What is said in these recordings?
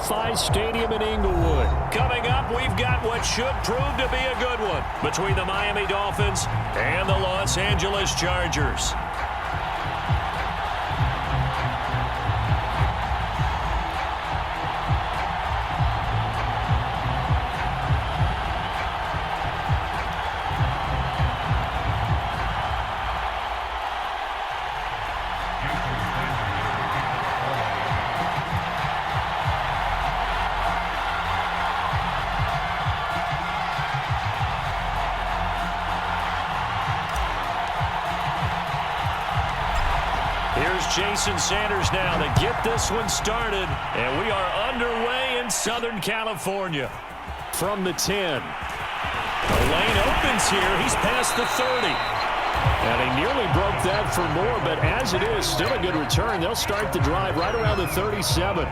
SoFi Stadium in Inglewood. Coming up, we've got what should prove to be a good one between the Miami Dolphins and the Los Angeles Chargers. Here's Jason Sanders now to get this one started, and we are underway in Southern California. From the 10. The lane opens here. He's past the 30. And he nearly broke that for more, but as it is, still a good return. They'll start the drive right around the 37.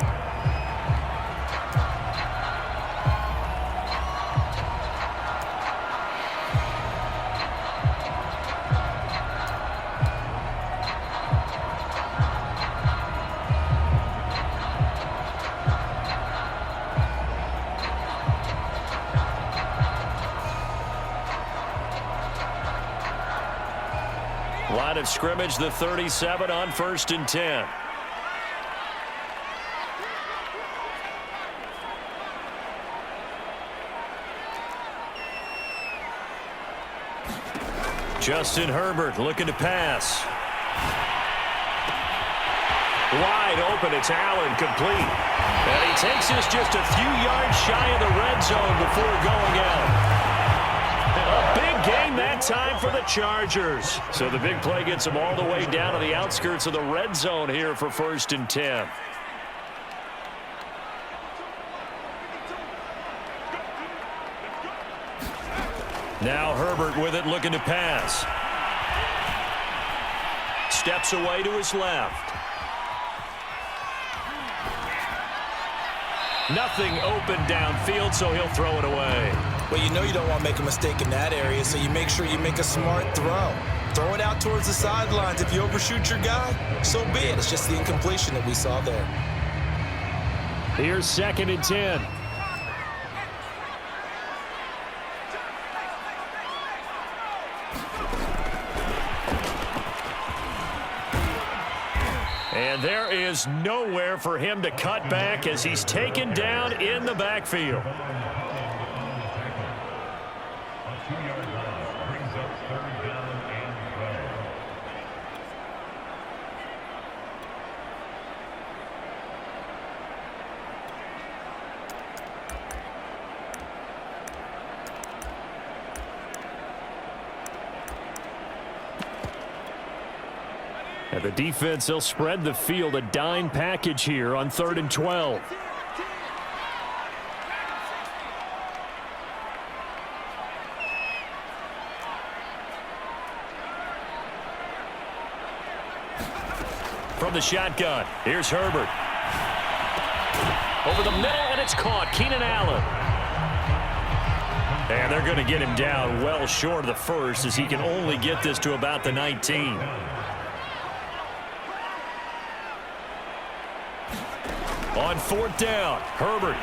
Line of scrimmage, the 37 on 1st and 10. Justin Herbert looking to pass. Wide open, it's Allen, complete. And he takes this just a few yards shy of the red zone before going out. A big gain that time for the Chargers. So the big play gets them all the way down to the outskirts of the red zone here for 1st and 10. Now Herbert with it, looking to pass. Steps away to his left. Nothing open downfield, so he'll throw it away. Well, you know you don't want to make a mistake in that area, so you make sure you make a smart throw. Throw it out towards the sidelines. If you overshoot your guy, so be it. It's just the incompletion that we saw there. Here's 2nd and 10. And there is nowhere for him to cut back as he's taken down in the backfield. And the defense, they'll spread the field, a dime package here on 3rd and 12. From the shotgun, here's Herbert. Over the middle, and it's caught. Keenan Allen. And they're going to get him down well short of the first, as he can only get this to about the 19. On 4th down, Herbert.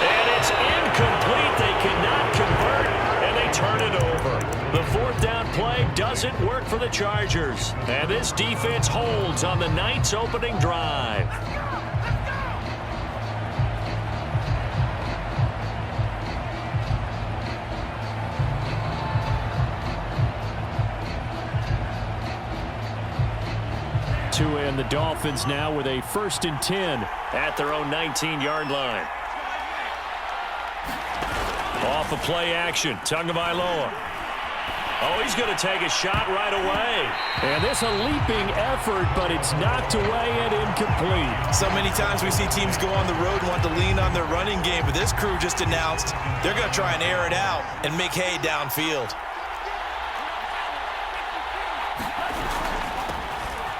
And it's incomplete. They cannot convert, and they turn it over. The 4th down play doesn't work for the Chargers. And this defense holds on the night's opening drive. And the Dolphins now with a 1st and 10 at their own 19-yard line. Off of play action, Tagovailoa. Oh, he's going to take a shot right away. And this a leaping effort, but it's knocked away and incomplete. So many times we see teams go on the road and want to lean on their running game, but this crew just announced they're going to try and air it out and make hay downfield.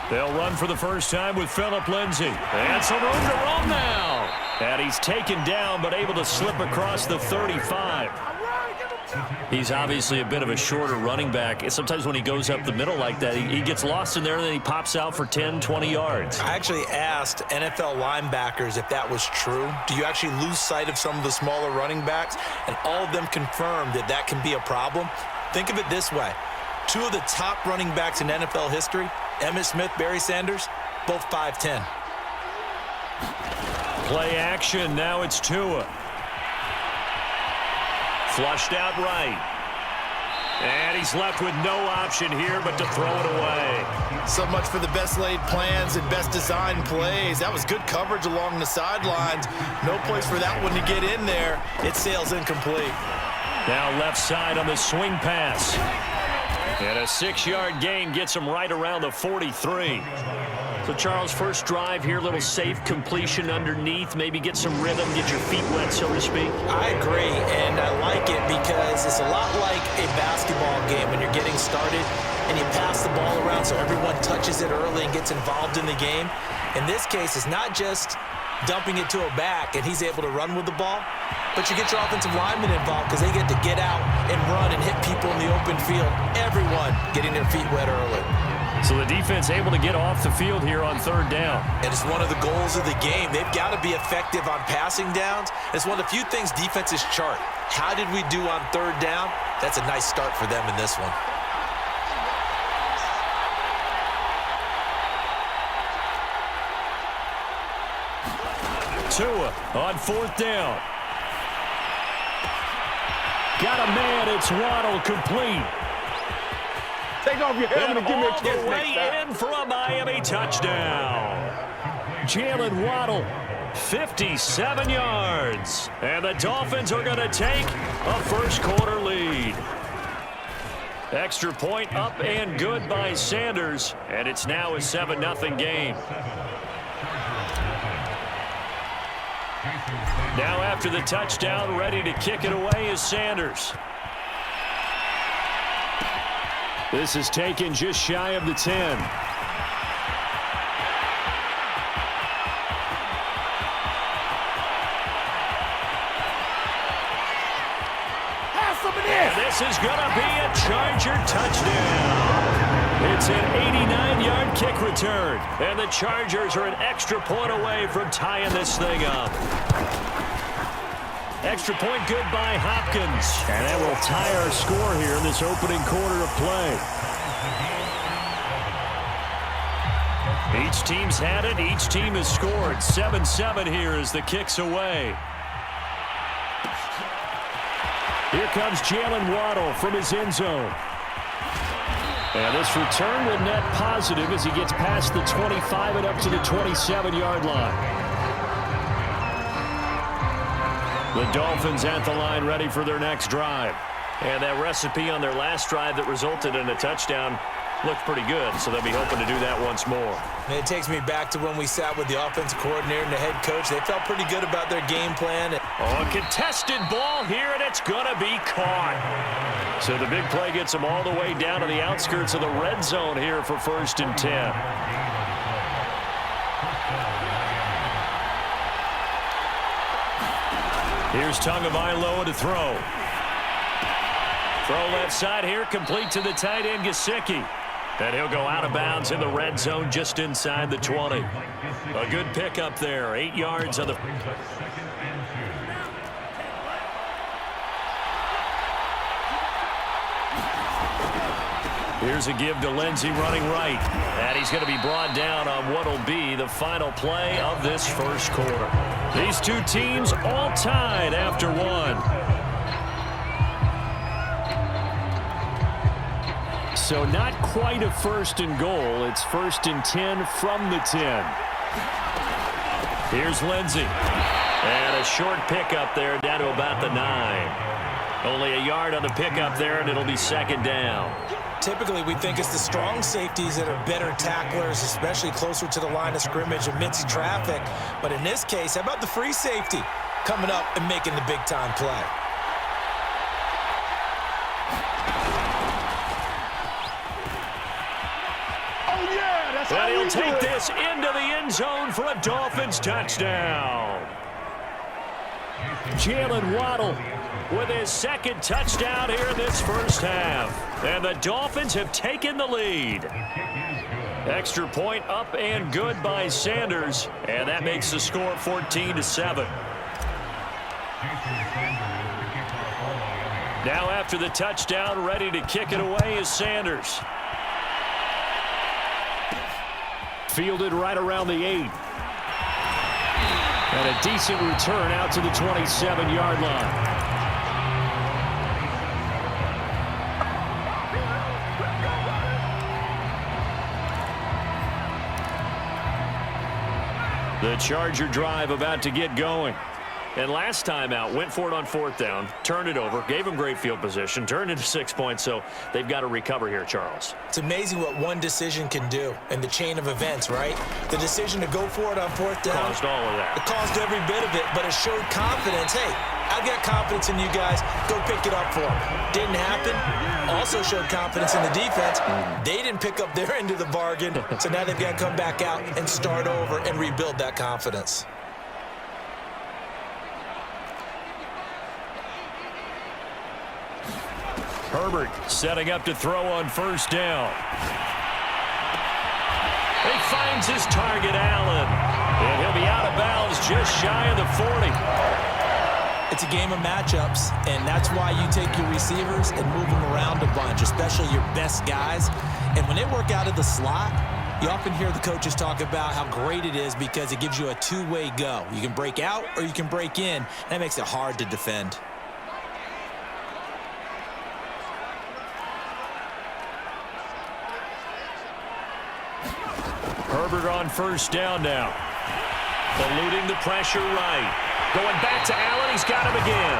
They'll run for the first time with Phillip Lindsay. And some room to roam now. And he's taken down, but able to slip across the 35. He's obviously a bit of a shorter running back. Sometimes when he goes up the middle like that, he gets lost in there, and then he pops out for 10, 20 yards. I actually asked NFL linebackers if that was true. Do you actually lose sight of some of the smaller running backs? And all of them confirmed that that can be a problem. Think of it this way. Two of the top running backs in NFL history, Emmitt Smith, Barry Sanders, both 5'10". Play action. Now it's Tua. Flushed out right. And he's left with no option here but to throw it away. So much for the best laid plans and best designed plays. That was good coverage along the sidelines. No place for that one to get in there. It sails incomplete. Now left side on the swing pass. And a 6-yard gain gets him right around the 43. So, Charles, first drive here, little safe completion underneath, maybe get some rhythm, get your feet wet, so to speak. I agree, and I like it because it's a lot like a basketball game when you're getting started and you pass the ball around so everyone touches it early and gets involved in the game. In this case, it's not just dumping it to a back and he's able to run with the ball, but you get your offensive linemen involved because they get to get out and run and hit people in the open field. Everyone getting their feet wet early. So the defense able to get off the field here on third down. And it's one of the goals of the game. They've got to be effective on passing downs. It's one of the few things defenses chart. How did we do on third down? That's a nice start for them in this one. Tua on fourth down. Got a man. It's Waddle, complete. Take off your helmet and give me a kiss all the next way time. in for a Miami touchdown. Jalen Waddle, 57 yards. And the Dolphins are going to take a first-quarter lead. Extra point up and good by Sanders. And it's now a 7-0 game. Now after the touchdown, ready to kick it away is Sanders. This is taken just shy of the 10. And this is going to be a Charger touchdown. It's an 89-yard kick return. And the Chargers are an extra point away from tying this thing up. Extra point good by Hopkins. And that will tie our score here in this opening quarter of play. Each team's had it. Each team has scored. 7-7 here as the kick's away. Here comes Jalen Waddle from his end zone. And this return will net positive as he gets past the 25 and up to the 27-yard line. The Dolphins at the line ready for their next drive. And that recipe on their last drive that resulted in a touchdown looked pretty good, so they'll be hoping to do that once more. And it takes me back to when we sat with the offensive coordinator and the head coach. They felt pretty good about their game plan. Oh, a contested ball here, and it's going to be caught. So the big play gets them all the way down to the outskirts of the red zone here for 1st and 10. Here's Tagovailoa to throw. Throw left side here, complete to the tight end, Gesicki. And he'll go out of bounds in the red zone just inside the 20. A good pickup there, 8 yards on the... Here's a give to Lindsey running right. And he's going to be brought down on what will be the final play of this first quarter. These two teams all tied after one. So not quite a 1st and goal. It's 1st and 10 from the 10. Here's Lindsey. And a short pickup there down to about the 9. Only a yard on the pickup there, and it'll be 2nd down. Typically, we think it's the strong safeties that are better tacklers, especially closer to the line of scrimmage amidst traffic. But in this case, how about the free safety coming up and making the big-time play? Oh, yeah, that's And how he'll we do take it. this into the end zone for a Dolphins touchdown. Jalen Waddle with his second touchdown here in this first half. And the Dolphins have taken the lead. Extra point up and good by Sanders. And that makes the score 14-7. Now after the touchdown, ready to kick it away is Sanders. Fielded right around the 8. And a decent return out to the 27-yard line. The Charger drive about to get going. And last time out, went for it on fourth down, turned it over, gave them great field position, turned into 6 points, so they've got to recover here, Charles. It's amazing what one decision can do in the chain of events, right? The decision to go for it on fourth down. Caused all of that. It caused every bit of it, but it showed confidence. Hey, I've got confidence in you guys. Go pick it up for them. Didn't happen. Also showed confidence in the defense. They didn't pick up their end of the bargain, so now they've got to come back out and start over and rebuild that confidence. Herbert setting up to throw on first down. He finds his target, Allen. And he'll be out of bounds just shy of the 40. It's a game of matchups, and that's why you take your receivers and move them around a bunch, especially your best guys. And when they work out of the slot, you often hear the coaches talk about how great it is because it gives you a two-way go. You can break out or you can break in. That makes it hard to defend. Herbert on first down now. Eluding the pressure right. Going back to Allen. He's got him again.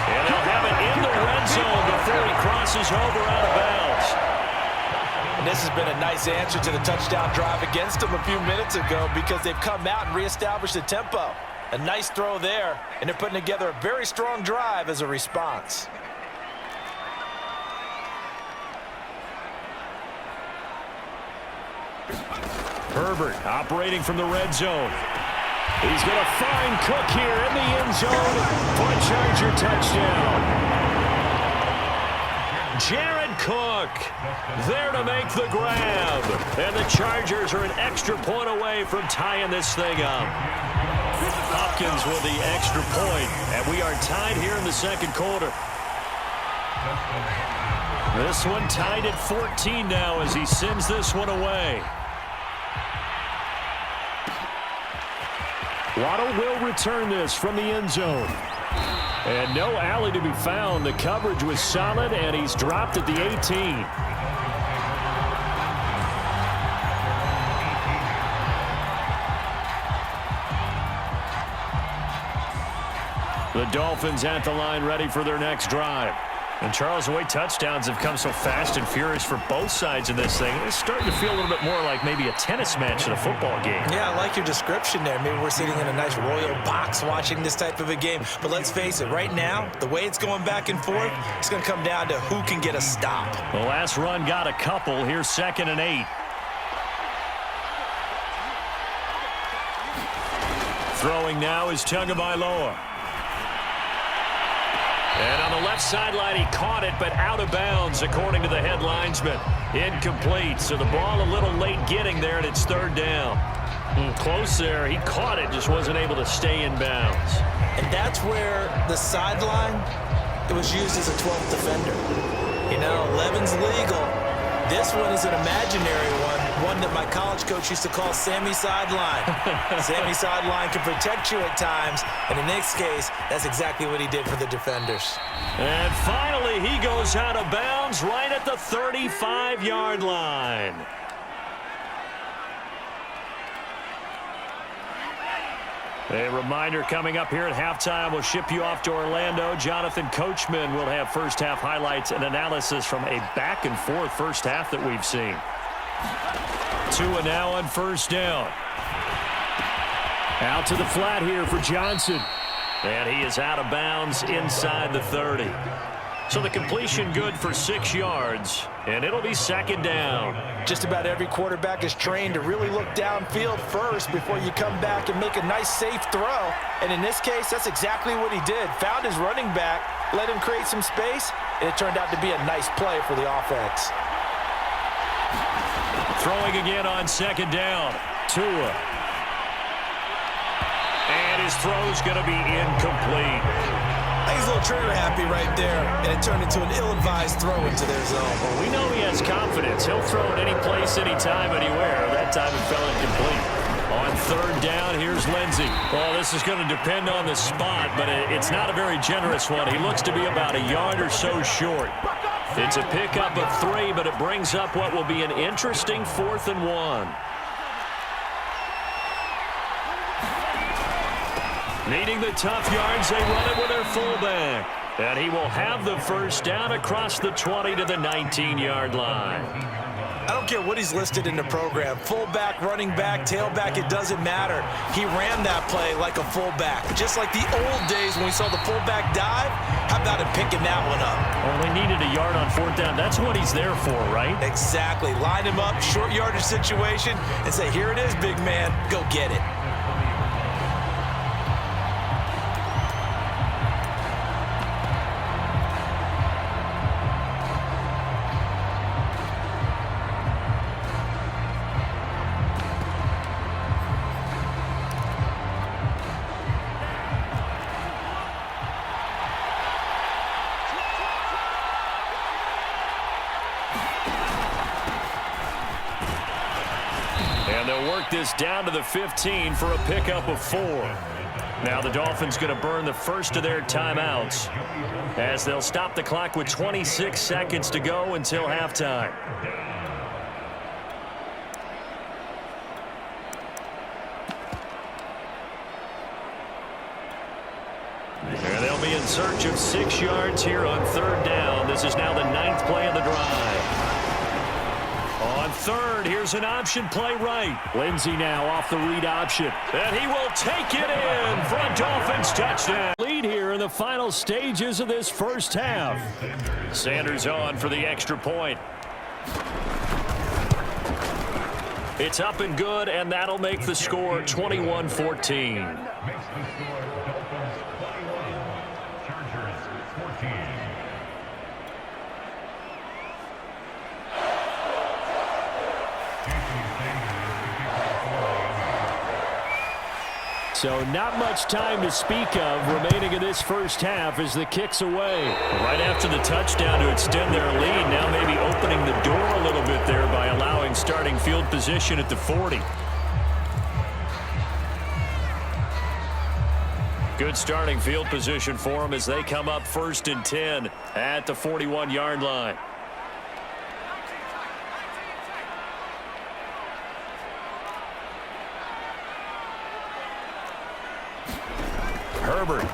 And they'll have it in the red zone before he crosses over out of bounds. And this has been a nice answer to the touchdown drive against them a few minutes ago because they've come out and reestablished the tempo. A nice throw there, and they're putting together a very strong drive as a response. Herbert operating from the red zone. He's going to find Cook here in the end zone for a Charger touchdown. Jared Cook there to make the grab. And the Chargers are an extra point away from tying this thing up. Hopkins with the extra point, and we are tied here in the second quarter. This one tied at 14 now as he sends this one away. Waddle will return this from the end zone. And no alley to be found. The coverage was solid, and he's dropped at the 18. The Dolphins at the line ready for their next drive. And Charles, the way touchdowns have come so fast and furious for both sides of this thing, it's starting to feel a little bit more like maybe a tennis match in a football game. Yeah, I like your description there. Maybe we're sitting in a nice royal box watching this type of a game. But let's face it, right now, the way it's going back and forth, it's going to come down to who can get a stop. The last run got a couple. Here's 2nd and 8. Throwing now is Tagovailoa. And on the left sideline, he caught it, but out of bounds, according to the head linesman. Incomplete, so the ball a little late getting there, and it's 3rd down. Close there. He caught it, just wasn't able to stay in bounds. And that's where the sideline, it was used as a 12th defender. You know, 11's legal. This one is an imaginary one that my college coach used to call Sammy Sideline. Sammy Sideline can protect you at times, and in this case, that's exactly what he did for the defenders. And finally, he goes out of bounds right at the 35-yard line. A reminder coming up here at halftime, we'll ship you off to Orlando. Jonathan Coachman will have first-half highlights and analysis from a back-and-forth first half that we've seen. Tua now on first down. Out to the flat here for Johnson. And he is out of bounds inside the 30. So the completion good for 6 yards, and it'll be second down. Just about every quarterback is trained to really look downfield first before you come back and make a nice, safe throw. And in this case, that's exactly what he did. Found his running back, let him create some space, and it turned out to be a nice play for the offense. Throwing again on second down. Tua. And his throw's going to be incomplete. He's a little trigger happy right there, and it turned into an ill-advised throw into their zone. Well, we know he has confidence. He'll throw it any place, anytime, anywhere. That time it fell incomplete. On third down, here's Lindsey. Well, this is going to depend on the spot, but it's not a very generous one. He looks to be about a yard or so short. It's a pickup of 3, but it brings up what will be an interesting 4th and 1. Needing the tough yards, they run it with their fullback. And he will have the first down across the 20 to the 19-yard line. I don't care what he's listed in the program. Fullback, running back, tailback, it doesn't matter. He ran that play like a fullback. Just like the old days when we saw the fullback dive. How about him picking that one up? Well, they needed a yard on 4th down. That's what he's there for, right? Exactly. Line him up, short yardage situation, and say, here it is, big man. Go get it. And they'll work this down to the 15 for a pickup of 4. Now the Dolphins going to burn the first of their timeouts as they'll stop the clock with 26 seconds to go until halftime. And they'll be in search of 6 yards here on third down. This is now the 9th play of the drive. On third, here's an option play right. Lindsey now off the read option. And he will take it in for a Dolphins touchdown. Lead here in the final stages of this first half. Sanders on for the extra point. It's up and good, and that'll make the score 21-14. So not much time to speak of remaining in this first half as the kick's away. Right after the touchdown to extend their lead, now maybe opening the door a little bit there by allowing starting field position at the 40. Good starting field position for them as they come up 1st and 10 at the 41-yard line. Herbert. And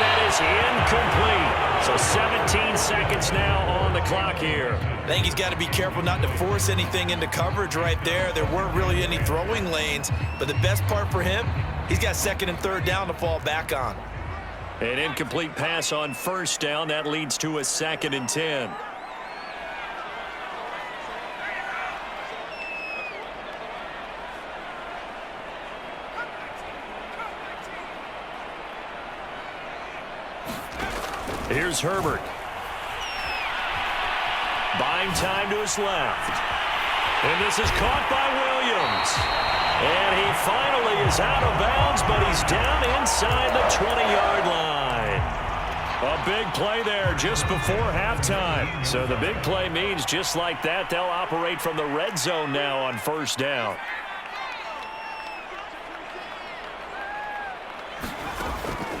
that is incomplete. So 17 seconds now on the clock here. I think he's got to be careful not to force anything into coverage right there. There weren't really any throwing lanes, but the best part for him, he's got 2nd and 3rd down to fall back on. An incomplete pass on 1st down. That leads to a 2nd and 10. Here's Herbert. Buying time to his left. And this is caught by Williams. And he finally is out of bounds, but he's down inside the 20-yard line. A big play there just before halftime. So the big play means just like that, they'll operate from the red zone now on 1st down.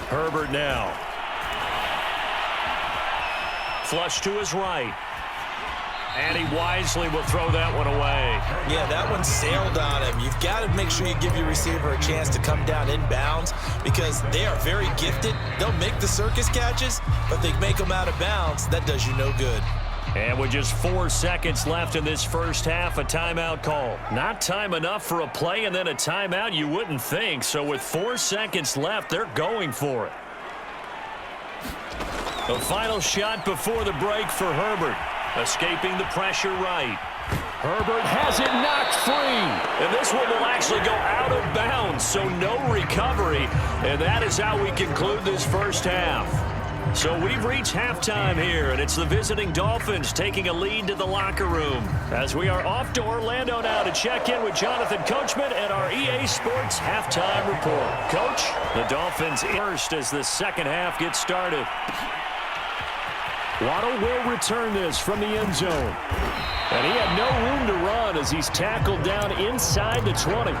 Herbert now. Flush to his right. And he wisely will throw that one away. Yeah, that one sailed on him. You've got to make sure you give your receiver a chance to come down inbounds because they are very gifted. They'll make the circus catches, but they make them out of bounds. That does you no good. And with just 4 seconds left in this first half, a timeout call. Not time enough for a play and then a timeout, you wouldn't think. So with 4 seconds left, they're going for it. The final shot before the break for Herbert. Escaping the pressure right. Herbert has it knocked free. And this one will actually go out of bounds, so no recovery. And that is how we conclude this first half. So we've reached halftime here, and it's the visiting Dolphins taking a lead to the locker room. As we are off to Orlando now to check in with Jonathan Coachman and our EA Sports halftime report. Coach, the Dolphins first as the second half gets started. Waddle will return this from the end zone. And he had no room to run as he's tackled down inside the 20.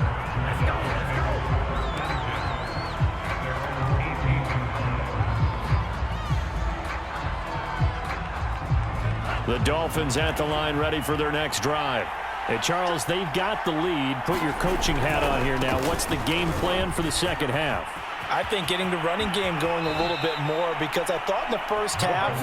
The Dolphins at the line ready for their next drive. Hey, Charles, they've got the lead. Put your coaching hat on here now. What's the game plan for the second half? I think getting the running game going a little bit more, because I thought in the first half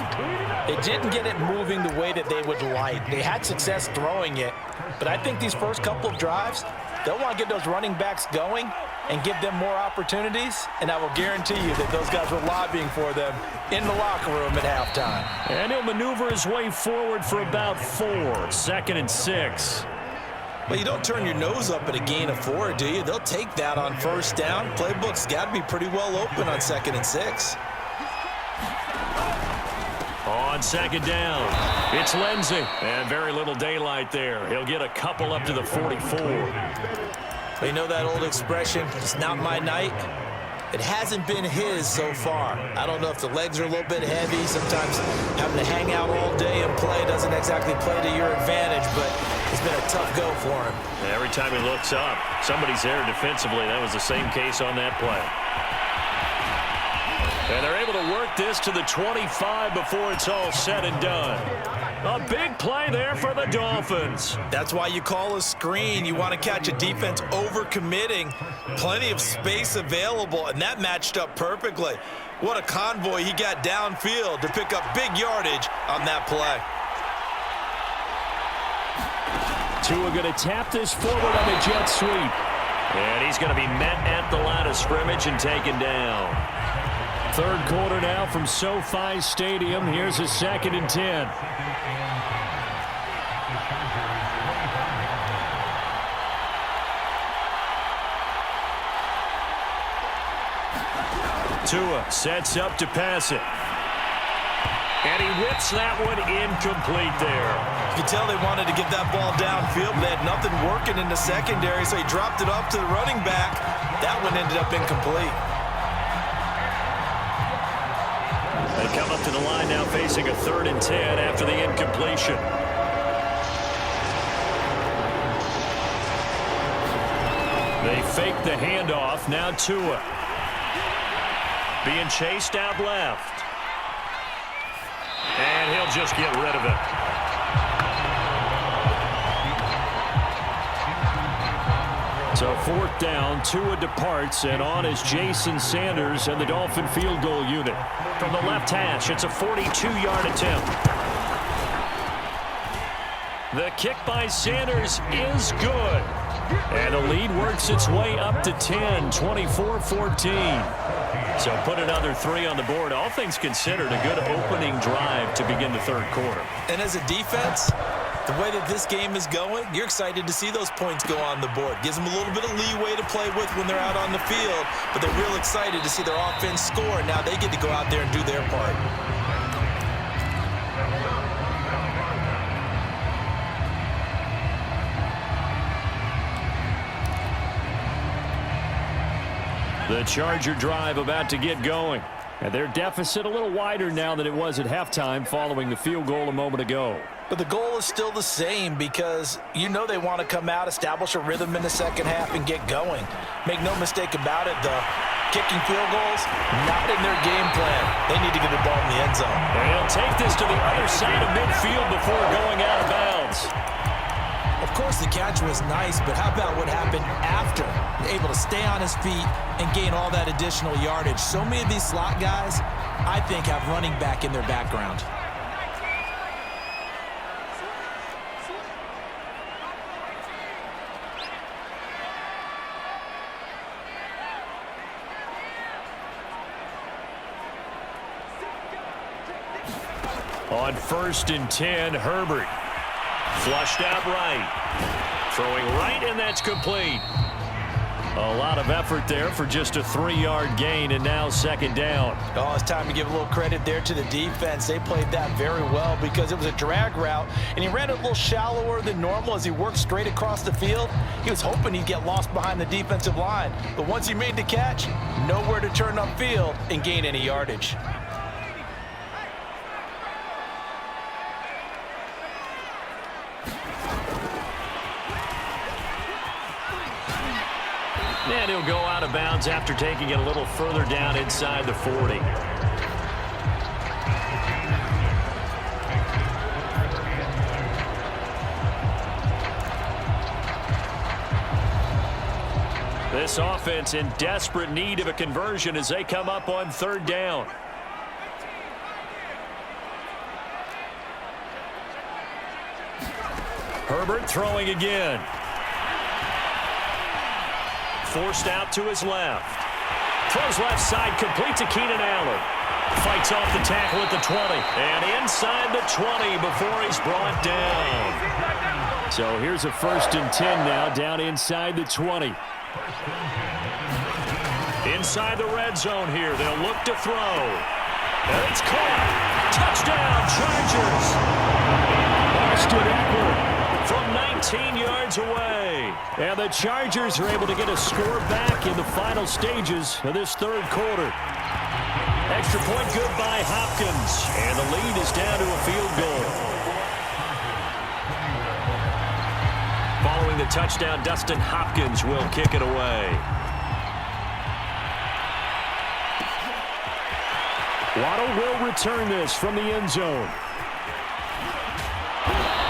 they didn't get it moving the way that they would like. They had success throwing it, but I think these first couple of drives, they'll want to get those running backs going and give them more opportunities, and I will guarantee you that those guys were lobbying for them in the locker room at halftime. And he'll maneuver his way forward for about 4, 2nd and 6. Well, you don't turn your nose up at a gain of 4, do you? They'll take that on first down. Playbook's got to be pretty well open on 2nd and 6. On 2nd down, it's Lindsey. And very little daylight there. He'll get a couple up to the 44. You know that old expression, it's not my night? It hasn't been his so far. I don't know if the legs are a little bit heavy. Sometimes having to hang out all day and play doesn't exactly play to your advantage, but it's been a tough go for him. Every time he looks up, somebody's there defensively. That was the same case on that play. And they're able to work this to the 25 before it's all said and done. A big play there for the Dolphins. That's why you call a screen. You want to catch a defense over-committing. Plenty of space available, and that matched up perfectly. What a convoy he got downfield to pick up big yardage on that play. Tua going to tap this forward on the jet sweep. And he's going to be met at the line of scrimmage and taken down. Third quarter now from SoFi Stadium. Here's a 2nd and 10. Tua sets up to pass it. And he whips that one incomplete there. You can tell they wanted to get that ball downfield, but they had nothing working in the secondary, so he dropped it off to the running back. That one ended up incomplete. They come up to the line now facing a 3rd and 10 after the incompletion. They fake the handoff. Now Tua. Being chased out left. And he'll just get rid of it. So 4th down, Tua departs, and on is Jason Sanders and the Dolphin field goal unit. From the left hash, it's a 42-yard attempt. The kick by Sanders is good. And the lead works its way up to 10, 24-14. So put another 3 on the board. All things considered, a good opening drive to begin the third quarter. And as a defense, the way that this game is going, you're excited to see those points go on the board. Gives them a little bit of leeway to play with when they're out on the field, but they're real excited to see their offense score. Now they get to go out there and do their part. The Charger drive about to get going. And their deficit a little wider now than it was at halftime following the field goal a moment ago. But the goal is still the same, because you know they want to come out, establish a rhythm in the second half, and get going. Make no mistake about it, though. Kicking field goals, not in their game plan. They need to get the ball in the end zone. And he'll take this to the other side of midfield before going out of bounds. Of course, the catch was nice, but how about what happened after? Able to stay on his feet and gain all that additional yardage. So many of these slot guys, I think, have running back in their background. On 1st and 10, Herbert. Flushed out right. Throwing right, and that's complete. A lot of effort there for just a 3-yard gain, and now 2nd down. Oh, it's time to give a little credit there to the defense. They played that very well because it was a drag route, and he ran it a little shallower than normal as he worked straight across the field. He was hoping he'd get lost behind the defensive line, but once he made the catch, nowhere to turn upfield and gain any yardage. And he'll go out of bounds after taking it a little further down inside the 40. This offense in desperate need of a conversion as they come up on 3rd down. Herbert throwing again. Forced out to his left. Throws left side, complete to Keenan Allen. Fights off the tackle at the 20. And inside the 20 before he's brought down. So here's a 1st and 10 now, down inside the 20. Inside the red zone here. They'll look to throw. And it's caught. Touchdown, Chargers. Austin Eckler from 19 yards away. And the Chargers are able to get a score back in the final stages of this 3rd quarter. Extra point good by Hopkins. And the lead is down to a field goal. Following the touchdown, Dustin Hopkins will kick it away. Waddle will return this from the end zone.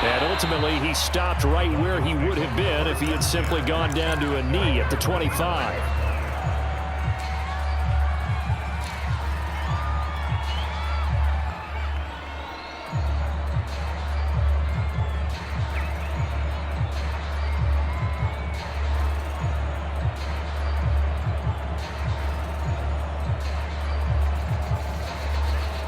And ultimately, he stopped right where he would have been if he had simply gone down to a knee at the 25.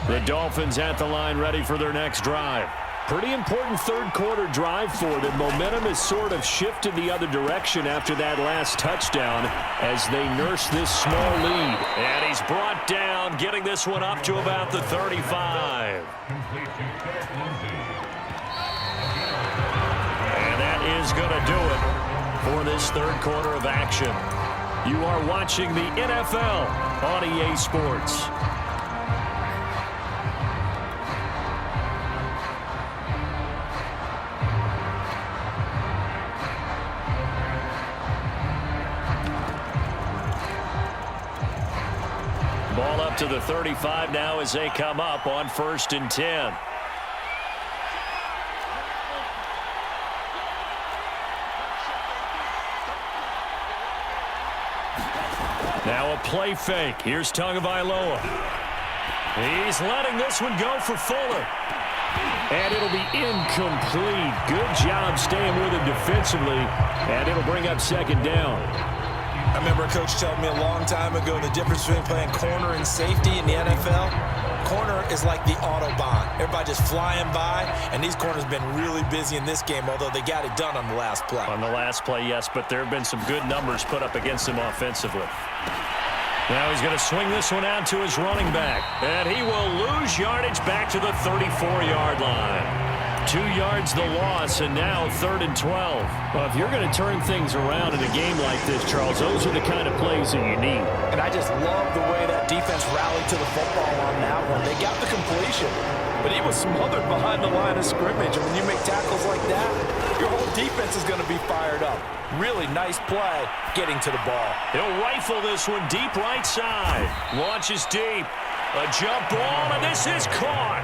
The Dolphins at the line ready for their next drive. Pretty important 3rd quarter drive for them. Momentum has sort of shifted the other direction after that last touchdown as they nurse this small lead. And he's brought down, getting this one up to about the 35. And that is going to do it for this 3rd quarter of action. You are watching the NFL on EA Sports. Ball up to the 35 now as they come up on 1st and 10. Now a play fake. Here's Tagovailoa. He's letting this one go for Fuller. And it'll be incomplete. Good job staying with him defensively. And it'll bring up 2nd down. I remember a coach telling me a long time ago the difference between playing corner and safety in the NFL. Corner is like the Autobahn. Everybody just flying by, and these corners have been really busy in this game, although they got it done on the last play. On the last play, yes, but there have been some good numbers put up against him offensively. Now he's going to swing this one out to his running back, and he will lose yardage back to the 34-yard line. 2 yards the loss, and now 3rd and 12. Well, if you're going to turn things around in a game like this, Charles, those are the kind of plays that you need. And I just love the way that defense rallied to the football on that one. They got the completion, but he was smothered behind the line of scrimmage. And when you make tackles like that, your whole defense is going to be fired up. Really nice play getting to the ball. He'll rifle this one deep right side. Launches deep. A jump ball, and this is caught.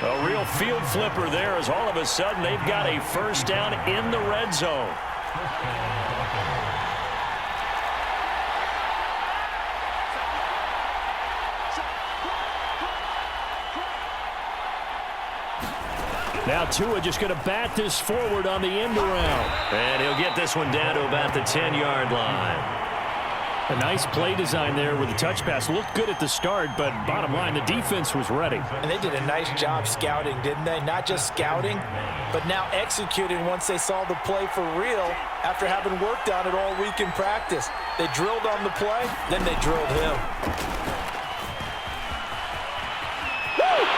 A real field flipper there as all of a sudden they've got a 1st down in the red zone. Now Tua just going to bat this forward on the end around. And he'll get this one down to about the 10-yard line. A nice play design there with the touch pass. Looked good at the start, but bottom line, the defense was ready. And they did a nice job scouting, didn't they? Not just scouting, but now executing once they saw the play for real after having worked on it all week in practice. They drilled on the play, then they drilled him.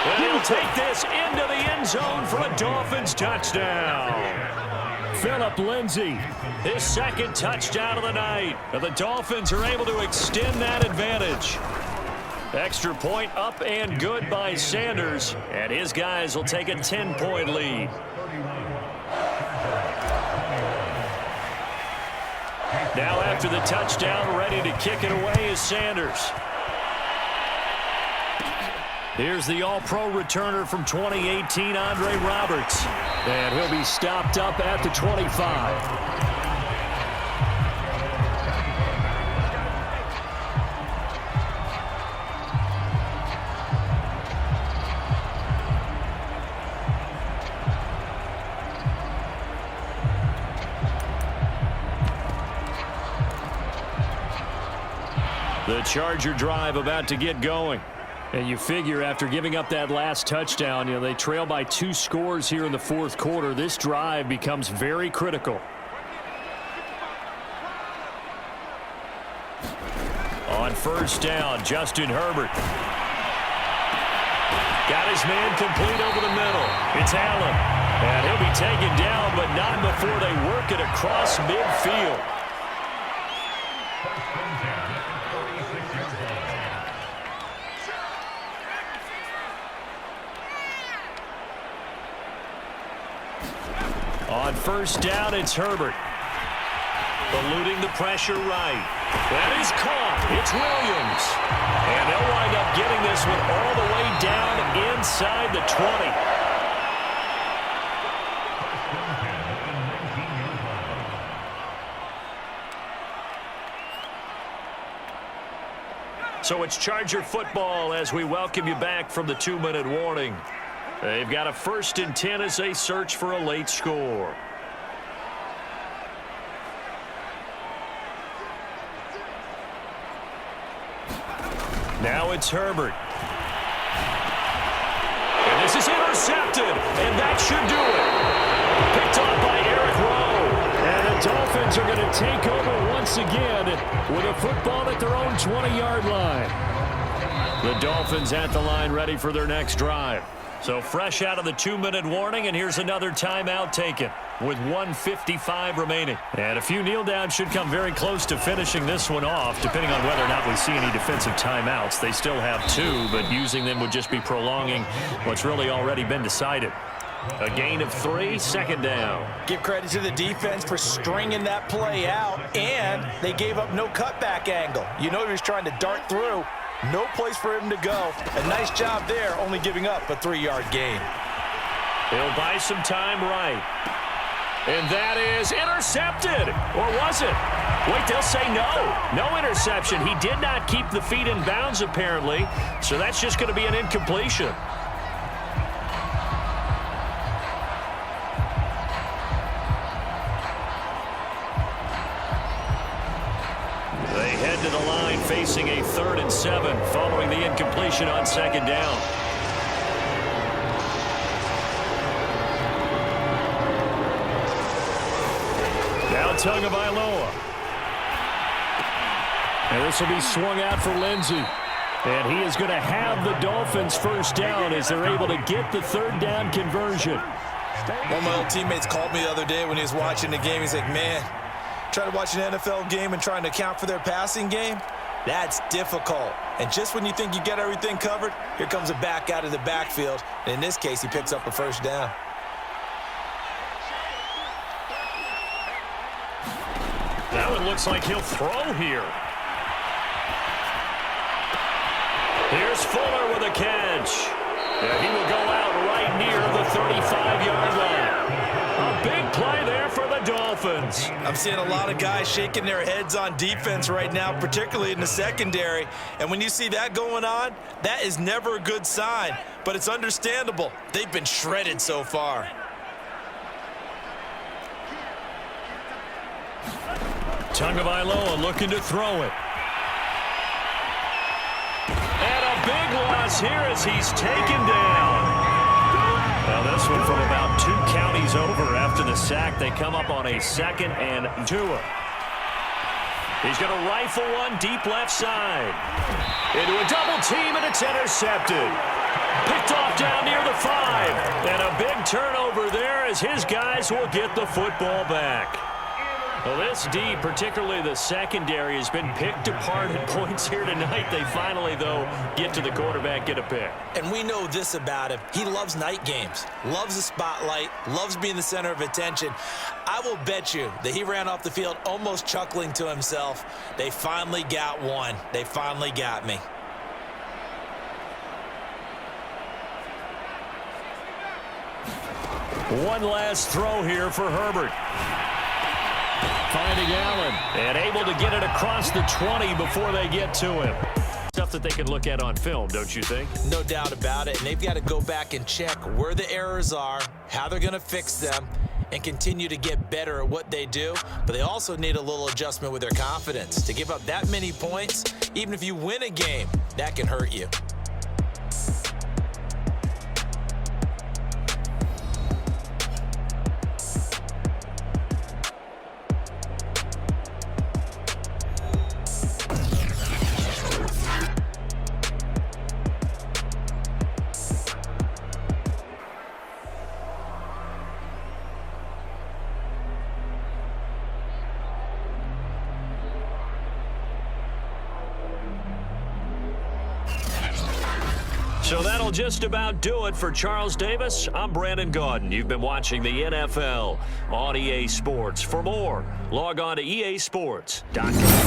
And he'll take this into the end zone for a Dolphins touchdown. Phillip Lindsay, His second touchdown of the night. And the Dolphins are able to extend that advantage. Extra point up and good by Sanders. And his guys will take a 10-point lead. Now after the touchdown, ready to kick it away is Sanders. Here's the all-pro returner from 2018, Andre Roberts. And he'll be stopped up at the 25. The Charger drive about to get going. And you figure after giving up that last touchdown, they trail by 2 scores here in the fourth quarter. This drive becomes very critical. On first down, Justin Herbert. Got his man complete over the middle. It's Allen. And he'll be taken down, but not before they work it across midfield. On first down, it's Herbert. Eluding the pressure right. That is caught. It's Williams. And they'll wind up getting this one all the way down inside the 20. So it's Charger football as we welcome you back from the 2-minute warning. They've got a 1st and 10 as they search for a late score. Now it's Herbert. And this is intercepted, and that should do it. Picked off by Eric Rowe. and the Dolphins are going to take over once again with a football at their own 20-yard line. The Dolphins at the line ready for their next drive. So fresh out of the 2-minute warning, and here's another timeout taken with 1:55 remaining. And a few kneel downs should come very close to finishing this one off, depending on whether or not we see any defensive timeouts. They still have 2, but using them would just be prolonging what's really already been decided. A gain of 3, 2nd down. Give credit to the defense for stringing that play out, and they gave up no cutback angle. You know he was trying to dart through. No place for him to go. A nice job there, only giving up a 3-yard gain. He'll buy some time right. And that is intercepted. Or was it? Wait, they'll say no. No interception. He did not keep the feet in bounds, apparently. So that's just going to be an incompletion. They head to the line facing a 3rd and 7 following the incompletion on 2nd down. Now Tagovailoa. And this will be swung out for Lindsay. And he is going to have the Dolphins first down as they're able to get the 3rd down conversion. One of my old teammates called me the other day when he was watching the game. He's like, man, trying to watch an NFL game and trying to account for their passing game, that's difficult. And just when you think you get everything covered, here comes a back out of the backfield. And in this case, he picks up a 1st down. Now it looks like he'll throw here. Here's Fuller with a catch. And he will go out right near the 35-yard line. A big play there for the Dolphins. I'm seeing a lot of guys shaking their heads on defense right now, particularly in the secondary. And when you see that going on, that is never a good sign. But it's understandable. They've been shredded so far. Tagovailoa looking to throw it. big loss here as he's taken down. Now this one from about 2 counties over after the sack. They come up on a 2nd and 2. He's going to rifle one deep left side. Into a double team, and it's intercepted. Picked off down near the 5. And a big turnover there as his guys will get the football back. Well, this D, particularly the secondary, has been picked apart at points here tonight. They finally, though, get to the quarterback, get a pick. And we know this about him. He loves night games, loves the spotlight, loves being the center of attention. I will bet you that he ran off the field almost chuckling to himself. They finally got one. They finally got me. One last throw here for Herbert. Finding Allen and able to get it across the 20 before they get to him. Stuff that they can look at on film, don't you think? No doubt about it. And they've got to go back and check where the errors are, how they're going to fix them, and continue to get better at what they do. But they also need a little adjustment with their confidence. To give up that many points, even if you win a game, that can hurt you. So that'll just about do it for Charles Davis. I'm Brandon Gaudin. You've been watching the NFL on EA Sports. For more, log on to easports.com.